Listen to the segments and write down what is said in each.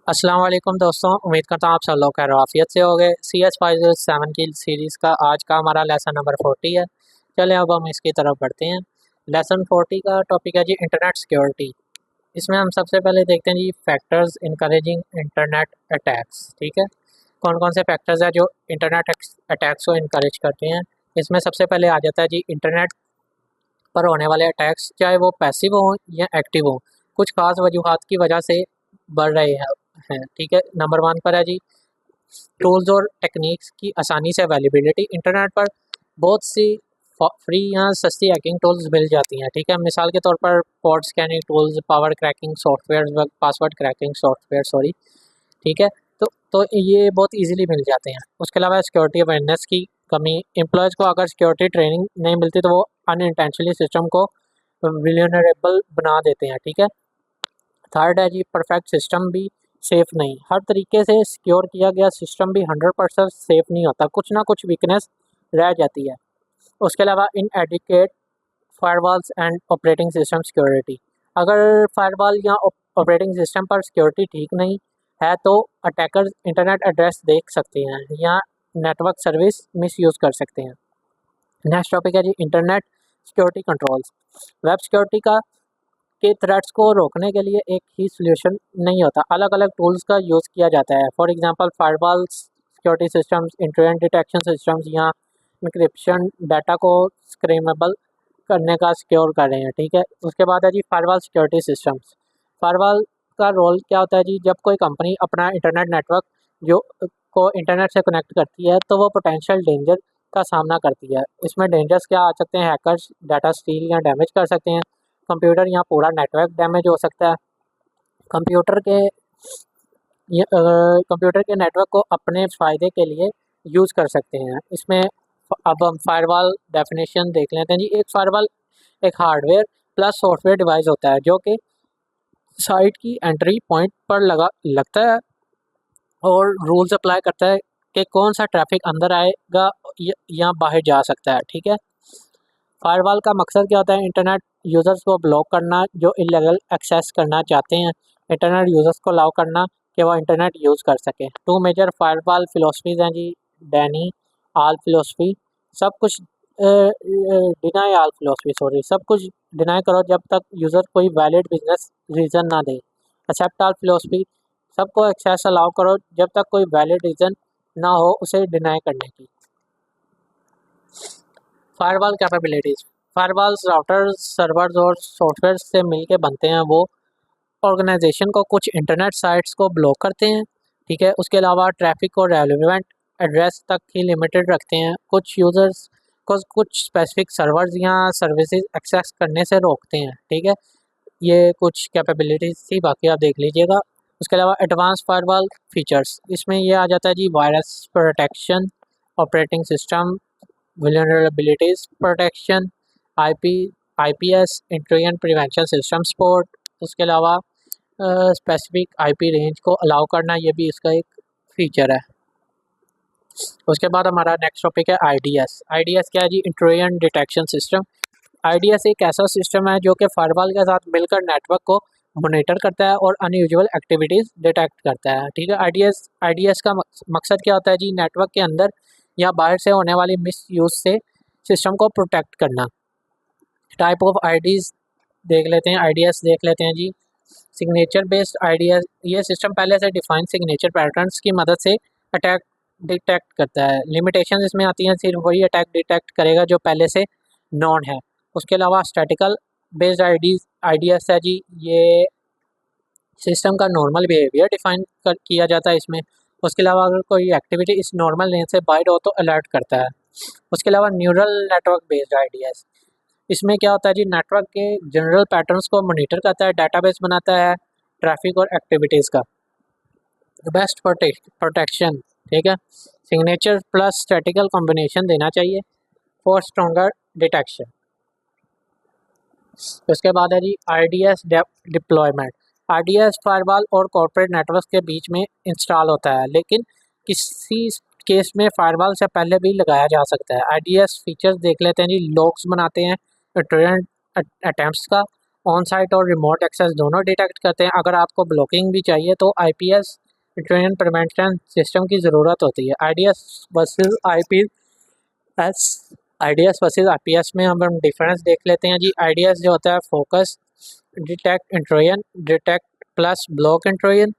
अस्सलाम वालेकुम दोस्तों, उम्मीद करता हूँ आप सब लोग खैर आफियत से होंगे। CS507 की सीरीज़ का आज का हमारा लेसन नंबर 40 है। चलें अब हम इसकी तरफ बढ़ते हैं। लेसन 40 का टॉपिक है जी इंटरनेट सिक्योरिटी। इसमें हम सबसे पहले देखते हैं जी फैक्टर्स इनकरेजिंग इंटरनेट अटैक्स। ठीक है, कौन कौन से फैक्टर्स हैं जो इंटरनेट अटैक्स को इनकरेज करते हैं। इसमें सबसे पहले आ जाता है जी इंटरनेट पर होने वाले अटैक्स, चाहे वो पैसिव हों या एक्टिव हों, कुछ खास वजूहात की वजह से बढ़ रहे हैं। ठीक है, नंबर 1 पर है जी टूल्स और टेक्निक्स की आसानी से अवेलेबिलिटी। इंटरनेट पर बहुत सी फ्री या सस्ती हैकिंग टूल्स मिल जाती हैं। ठीक है, मिसाल के तौर पर pod scanning tools, power cracking software, password cracking software sorry. ठीक है, तो ये बहुत इजीली मिल जाते हैं। उसके अलावा सिक्योरिटी अवेयरनेस की कमी, एम्प्लॉयज़ को अगर सिक्योरिटी ट्रेनिंग नहीं मिलती तो वो अनइंटेंशनली सिस्टम को विलियनरेबल बना देते हैं। ठीक है, थर्ड है जी परफेक्ट सिस्टम भी सेफ नहीं। हर तरीके से सिक्योर किया गया सिस्टम भी 100% सेफ नहीं होता, कुछ ना कुछ वीकनेस रह जाती है। उसके अलावा inadequate firewalls and operating system security, अगर फायरवॉल या ऑपरेटिंग सिस्टम पर सिक्योरिटी ठीक नहीं है तो अटैकर्स इंटरनेट एड्रेस देख सकते हैं या नेटवर्क सर्विस मिसयूज़ कर सकते हैं। नेक्स्ट टॉपिक है जी internet security controls. Web security का के थ्रेट्स को रोकने के लिए एक ही सॉल्यूशन नहीं होता, अलग अलग टूल्स का यूज़ किया जाता है। For example firewalls, security systems, intrusion detection systems या इंक्रिप्शन डाटा को स्क्रैमेबल करने का सिक्योर कर रहे हैं। ठीक है, उसके बाद है जी फायरवॉल सिक्योरिटी सिस्टम्स। फायरवॉल का रोल क्या होता है जी, जब कोई कंपनी अपना इंटरनेट नेटवर्क जो को इंटरनेट से कनेक्ट करती है तो वो पोटेंशियल डेंजर का सामना करती है। इसमें डेंजर्स क्या आ सकते हैं, हैकर्स डाटा स्टील या डैमेज कर सकते हैं, कंप्यूटर या पूरा नेटवर्क डैमेज हो सकता है, कंप्यूटर के कंप्यूटर के नेटवर्क को अपने फ़ायदे के लिए यूज़ कर सकते हैं। इसमें अब हम फायरवॉल डेफिनेशन देख लेते हैं जी। एक फायरवॉल एक हार्डवेयर प्लस सॉफ्टवेयर डिवाइस होता है जो कि साइट की एंट्री पॉइंट पर लगता है और रूल्स अप्लाई करता है कि कौन सा ट्रैफिक अंदर आएगा या बाहर जा सकता है। ठीक है, फायरवॉल का मकसद क्या होता है, इंटरनेट यूज़र्स को ब्लॉक करना जो इलीगल एक्सेस करना चाहते हैं, इंटरनेट यूज़र्स को अलाउ करना कि वो इंटरनेट यूज़ कर सकें। टू मेजर फायरवॉल फिलोसफीज हैं जी, डैनी आल फिलोसफी, सब कुछ डिनाई आल फिलोसफी सॉरी, सब कुछ डिनाई करो जब तक यूज़र कोई वैलिड बिजनेस रीज़न ना दे। एक्सेप्ट आल फिलोसफी, सबको एक्सेस अलाउ करो जब तक कोई वैलिड रीज़न ना हो उसे डिनाई करने की। Firewall capabilities, firewalls routers, servers और सॉफ्टवेयर से मिलके बनते हैं। वो ऑर्गेनाइजेशन को कुछ इंटरनेट साइट्स को ब्लॉक करते हैं। ठीक है, उसके अलावा ट्रैफिक को रेलेवेंट एड्रेस तक ही लिमिटेड रखते हैं, कुछ यूज़र्स को कुछ स्पेसिफिक सर्वर्स या सर्विसेज एक्सेस करने से रोकते हैं। ठीक है, ये कुछ कैपेबिलिटीज़ थी, बाकी आप देख लीजिएगा। उसके अलावा एडवांस फायरवॉल फीचर्स, इसमें ये आ जाता है जी virus protection, operating system vulnerabilities protection, IP IPS intrusion prevention system support. उसके अलावा स्पेसिफिक IP रेंज को अलाउ करना, ये भी इसका एक फीचर है। उसके बाद हमारा नेक्स्ट टॉपिक है IDS। IDS क्या है जी, इंट्रूजन डिटेक्शन सिस्टम। IDS एक ऐसा सिस्टम है जो कि फायरवॉल के साथ मिलकर नेटवर्क को मॉनिटर करता है और अनयूजुअल एक्टिविटीज़ डिटेक्ट करता है। ठीक है, IDS का मकसद क्या होता है जी, नेटवर्क के अंदर या बाहर से होने वाली मिस यूज़ से सिस्टम को प्रोटेक्ट करना। टाइप ऑफ IDs देख लेते हैं, IDS देख लेते हैं जी। सिग्नेचर बेस्ड IDS, ये सिस्टम पहले से डिफाइंड सिग्नेचर पैटर्न्स की मदद से अटैक डिटेक्ट करता है। लिमिटेशन इसमें आती हैं, सिर्फ वही अटैक डिटेक्ट करेगा जो पहले से नॉन है। उसके अलावा स्टैटिकल बेस्ड IDS है जी, ये सिस्टम का नॉर्मल बिहेवियर डिफाइन किया जाता है इसमें। उसके अलावा अगर कोई एक्टिविटी इस नॉर्मल रेंज से बाहर हो तो अलर्ट करता है। उसके अलावा न्यूरल नेटवर्क बेस्ड IDS, इसमें क्या होता है जी, नेटवर्क के जनरल पैटर्न्स को मॉनिटर करता है, डेटाबेस बनाता है ट्रैफिक और एक्टिविटीज़ का। बेस्ट प्रोटेक्शन, ठीक है, सिग्नेचर प्लस स्टैटिकल कॉम्बिनेशन देना चाहिए फॉर स्ट्रॉन्गर डिटेक्शन। उसके बाद है जी IDS डिप्लॉयमेंट। IDS फायरवॉल और कॉर्पोरेट नेटवर्क के बीच में इंस्टॉल होता है, लेकिन किसी केस में फायरवॉल से पहले भी लगाया जा सकता है। IDS फीचर्स देख लेते हैं जी, लॉग्स बनाते हैं ट्रेंड अटेम्प्ट्स का, ऑन साइट और रिमोट एक्सेस दोनों डिटेक्ट करते हैं। अगर आपको ब्लॉकिंग भी चाहिए तो आईपीएस इंट्रूजन प्रिवेंशन सिस्टम की ज़रूरत होती है। IDs versus IPS IDs versus IPS में हम डिफरेंस देख लेते हैं जी। आईडीएस जो होता है focus detect intrusion, detect plus block intrusion,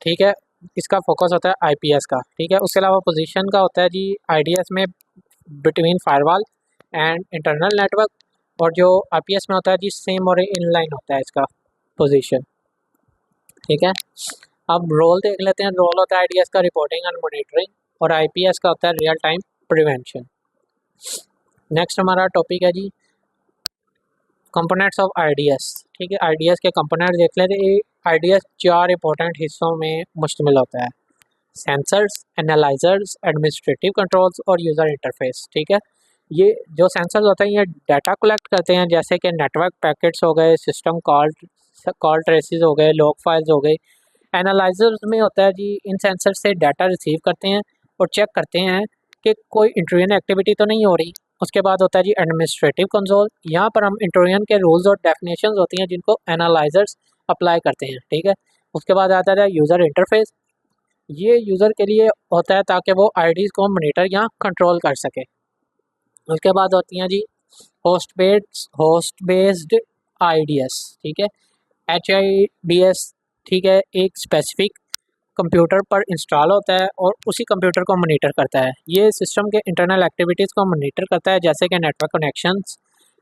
ठीक है। इसका फोकस होता है आईपीएस का, ठीक है। उसके अलावा पोजीशन का होता है जी आईडीएस में between firewall and internal network, और जो आईपीएस में होता है जी सेम और इनलाइन होता है इसका पोजीशन, ठीक है। अब रोल देख लेते हैं। रोल होता है आईडीएस का रिपोर्टिंग एंड मॉनिटरिंग, और आईपीएस का होता है रियल टाइम प्रिवेंशन। नेक्स्ट हमारा टॉपिक है जी कंपोनेंट्स ऑफ आईडीएस, ठीक है। आईडीएस के कंपोनेंट देख लेते हैं। आईडीएस 4 इंपॉर्टेंट हिस्सों में मुश्तमिल होता है: सेंसर्स, एनालाइजर्स, एडमिनिस्ट्रेटिव कंट्रोल्स और यूज़र इंटरफेस, ठीक है। ये जो सेंसर्स होते हैं ये डाटा कलेक्ट करते हैं, जैसे कि नेटवर्क पैकेट्स हो गए, सिस्टम कॉल ट्रेसेस हो गए, लॉग फाइल्स हो गई। एनालाइजर्स में होता है जी इन सेंसर से डाटा रिसीव करते हैं और चेक करते हैं कि कोई इंट्रूजन एक्टिविटी तो नहीं हो रही। उसके बाद होता है जी एडमिनिस्ट्रेटिव कंट्रोल। यहाँ पर हम इंट्रूजन के रूल्स और डेफिनेशंस होती हैं जिनको एनालाइजर्स अप्लाई करते हैं, ठीक है। उसके बाद आता है यूज़र इंटरफेस। ये यूज़र के लिए होता है ताकि वो आईडीज़ को मॉनिटर या कंट्रोल कर सके। उसके बाद होती हैं जी होस्ट बेस्ड आईडीएस, ठीक है। HIDS, ठीक है, एक स्पेसिफिक कंप्यूटर पर इंस्टॉल होता है और उसी कंप्यूटर को मॉनिटर करता है। ये सिस्टम के इंटरनल एक्टिविटीज़ को मॉनिटर करता है, जैसे कि network connections,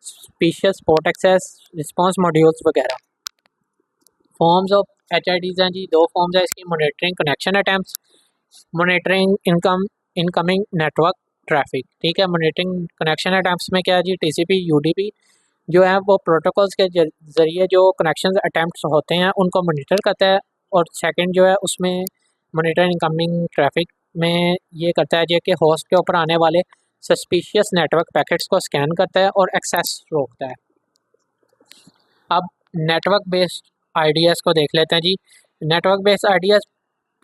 specious port access, response modules वगैरह। फॉर्म्स ऑफ HIDs हैं जी, 2 फॉर्म्स है इसकी: monitoring connection attempts, monitoring incoming network traffic, ठीक है। मॉनिटरिंग कनेक्शन अटैम्प्ट्स में क्या है जी TCP UDP जो है वो प्रोटोकॉल्स के ज़रिए जो कनेक्शन अटैम्प्ट्स होते हैं उनको मॉनिटर करता है। और सेकंड जो है उसमें मॉनिटर इनकमिंग ट्रैफिक में ये करता है जो कि होस्ट के ऊपर आने वाले सस्पिशियस नेटवर्क पैकेट्स को स्कैन करता है और एक्सेस रोकता है। अब नेटवर्क बेस्ड आईडीएस को देख लेते हैं जी। Network based IDS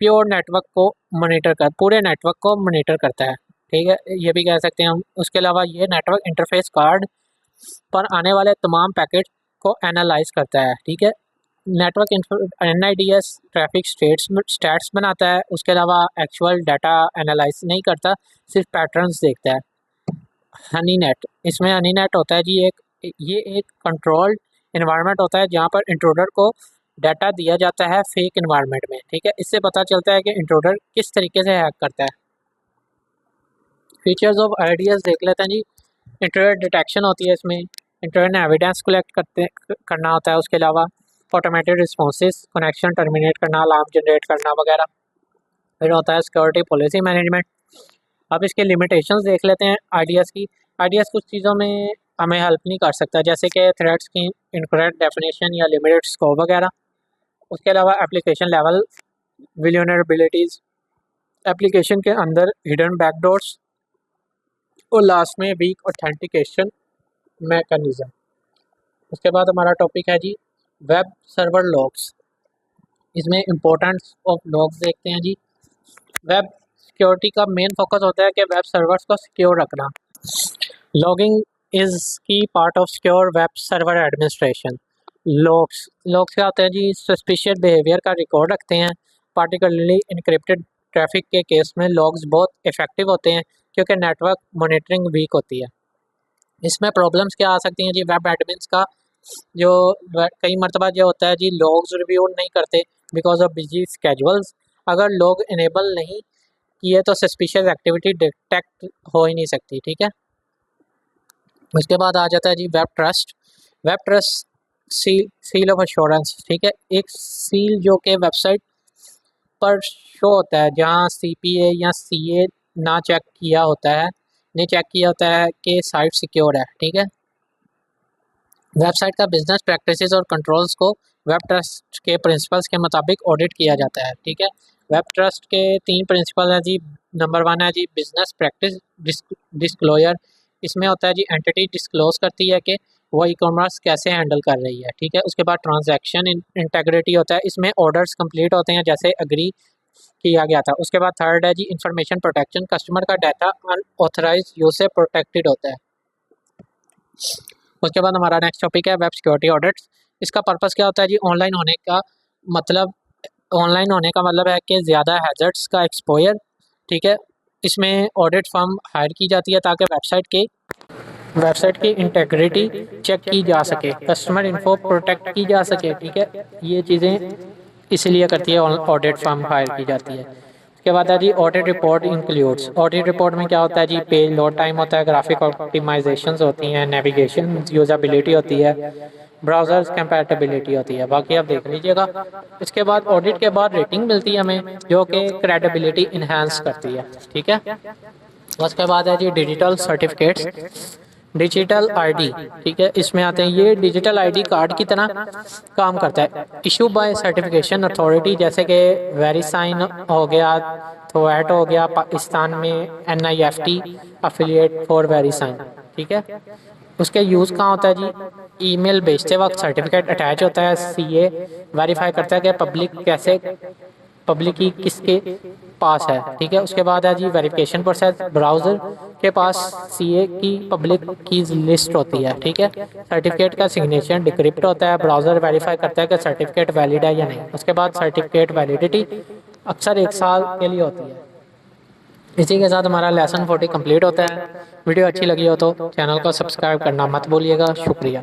pure network को पूरे नेटवर्क को मॉनिटर करता है, ठीक है, ये भी कह सकते हैं हम। उसके अलावा ये नेटवर्क इंटरफेस कार्ड पर आने वाले तमाम पैकेट को एनालाइज करता है, ठीक है। नेटवर्क NIDS ट्रैफिक स्टैट्स बनाता है। उसके अलावा एक्चुअल डाटा एनालाइज नहीं करता, सिर्फ पैटर्न्स देखता है। हनी नेट, इसमें हनी नेट होता है जी ये एक कंट्रोल्ड इन्वायरमेंट होता है जहाँ पर इंट्रूडर को डाटा दिया जाता है फेक इन्वायरमेंट में, ठीक है। इससे पता चलता है कि इंट्रूडर किस तरीके से हैक करता है। फीचर्स ऑफ आईडीएस देख लेते हैं जी। इंट्रूडर डिटेक्शन होती है इसमें, इंट्रूडर ने एविडेंस कलेक्ट करना होता है। उसके अलावा ऑटोमेटेड रिस्पॉन्सेस, कनेक्शन टर्मिनेट करना, अलार्म जनरेट करना वगैरह। फिर होता है सिक्योरिटी पॉलिसी मैनेजमेंट। अब इसके लिमिटेशंस देख लेते हैं आईडीएस की। आईडीएस कुछ चीज़ों में हमें हेल्प नहीं कर सकता, जैसे कि थ्रेड्स की इनकरेक्ट डेफिनेशन या लिमिटेड स्कोप वगैरह। उसके अलावा एप्लीकेशन लेवल विल्नरेबिलिटीज़, एप्लीकेशन के अंदर हिडन बैकडोर्स, और लास्ट में वीक ऑथेंटिकेशन मैकेनिज्म। उसके बाद हमारा टॉपिक है जी वेब सर्वर लॉग्स। इसमें इम्पोर्टेंस ऑफ लॉग्स देखते हैं जी। वेब सिक्योरिटी का मेन फोकस होता है कि वेब सर्वर्स को सिक्योर रखना। लॉगिंग इज़ की part of secure web server administration. Logs क्या होते हैं जी? सस्पिशियस बिहेवियर का रिकॉर्ड रखते हैं। पार्टिकुलरली इनक्रिप्टेड ट्रैफिक के केस में लॉग्स बहुत इफेक्टिव होते हैं क्योंकि नेटवर्क मॉनिटरिंग वीक होती है। इसमें प्रॉब्लम्स क्या आ सकती हैं जी? वेब एडमिन्स का जो कई मरतबा जो होता है जी लॉग्स रिव्यू नहीं करते बिकॉज ऑफ बिजी स्केजुअल्स। अगर लॉग इनेबल नहीं किए तो सस्पिशियस एक्टिविटी डिटेक्ट हो ही नहीं सकती, ठीक है। उसके बाद आ जाता है जी web trust. Web trust seal of assurance, ठीक है, एक सील जो कि वेबसाइट पर शो होता है जहाँ CPA या CA ना चेक किया होता है, नहीं चेक किया होता है कि साइट सिक्योर है, ठीक है। वेबसाइट का बिजनेस प्रैक्टिसेस और कंट्रोल्स को वेब ट्रस्ट के प्रिंसिपल्स के मुताबिक ऑडिट किया जाता है, ठीक है। वेब ट्रस्ट के 3 प्रिंसिपल हैं जी। नंबर 1 है जी बिजनेस प्रैक्टिस डिस्क्लोजर। इसमें होता है जी एंटिटी डिस्क्लोज करती है कि वो ई कॉमर्स कैसे हैंडल कर रही है, ठीक है। उसके बाद ट्रांजैक्शन इंटेग्रिटी होता है, इसमें ऑर्डर्स कंप्लीट होते हैं जैसे अग्री किया गया था। उसके बाद थर्ड है जी इंफॉर्मेशन प्रोटेक्शन, कस्टमर का डाटा अनऑथराइज यूज से प्रोटेक्टेड होता है। उसके बाद हमारा नेक्स्ट टॉपिक है वेब सिक्योरिटी ऑडिट्स। इसका पर्पस क्या होता है जी, ऑनलाइन होने का मतलब है कि ज़्यादा हैजर्ड्स का एक्सपोजर, ठीक है। इसमें ऑडिट फर्म हायर की जाती है ताकि वेबसाइट की इंटेग्रिटी चेक की जा सके, कस्टमर इन्फो प्रोटेक्ट की जा सके, ठीक है। ये चीज़ें इसलिए करती है ऑडिट फर्म हायर की जाती है। उसके बाद है जी audit report includes. Audit report में क्या होता है जी, पेज लोड टाइम होता है, ग्राफिक ऑप्टिमाइजेशंस होती हैं, नेविगेशन यूजेबिलिटी होती है, ब्राउजर्स कंपैटिबिलिटी होती है, बाकी आप देख लीजिएगा। इसके बाद ऑडिट के बाद रेटिंग मिलती है हमें, जो कि क्रेडिबिलिटी इन्हांस करती है, ठीक है। उसके बाद है जी डिजिटल सर्टिफिकेट्स, डिजिटल आईडी, ठीक है। इसमें आते हैं, ये डिजिटल आईडी कार्ड की तरह काम करता है, इशू बाय सर्टिफिकेशन अथॉरिटी, जैसे कि वेरीसाइन हो गया, थोएट हो गया पाकिस्तान में, NIFT अफिलिएट फॉर वेरीसाइन, ठीक है। उसके यूज़ कहाँ होता है जी, ईमेल भेजते वक्त सर्टिफिकेट अटैच होता है, CA वेरीफाई करता है कि पब्लिक की किसके पास है, ठीक है। उसके बाद है जी वेरिफिकेशन प्रोसेस, ब्राउज़र के पास CA की पब्लिक कीज लिस्ट होती है, ठीक है। सर्टिफिकेट का सिग्नेचर डिक्रिप्ट होता है, ब्राउज़र वेरीफाई करता है कि सर्टिफिकेट वैलिड है या नहीं। उसके बाद सर्टिफिकेट वैलिडिटी अक्सर 1 साल के लिए होती है। इसी के साथ हमारा लेसन 40 कंप्लीट होता है। वीडियो अच्छी लगी हो तो चैनल को सब्सक्राइब करना मत भूलिएगा। शुक्रिया।